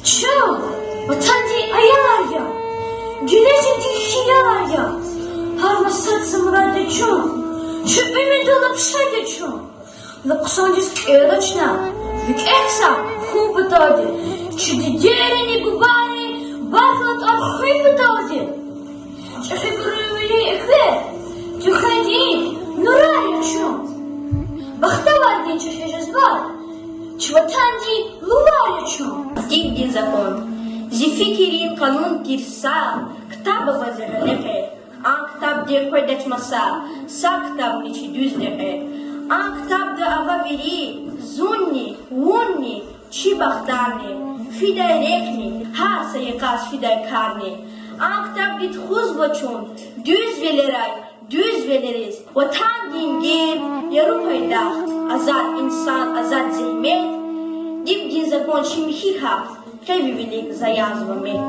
Çıl, vatancı ayar ya, güneşin tişiler ya, harmasat murada çıl, şüphemi dolup şayda çıl, лапсонжис элочна, вик экса хубатоди, чудидерени бубани, баклат архибатоди. Шахибурумили экве, тюхадин, нурая чум. Бахтавардин чашежезбар, чватанди лувая чум. Дин закон. Зификирин канун тирса, ктаба вазералеhe, an kitab der koydet masa, sa kitab niçi düzlehe. An kitabda ava veri, zunni, wunni, çi baxtarni, fiday rekni, har sayıkas fiday karni. An kitab git xuz boçun, düz veleray, düz veleriz. Vatan dingir, yaru paydaht, azad insan, azad zihmet. Dip din zakon şimhiha, kevi bilik zayaz ve met.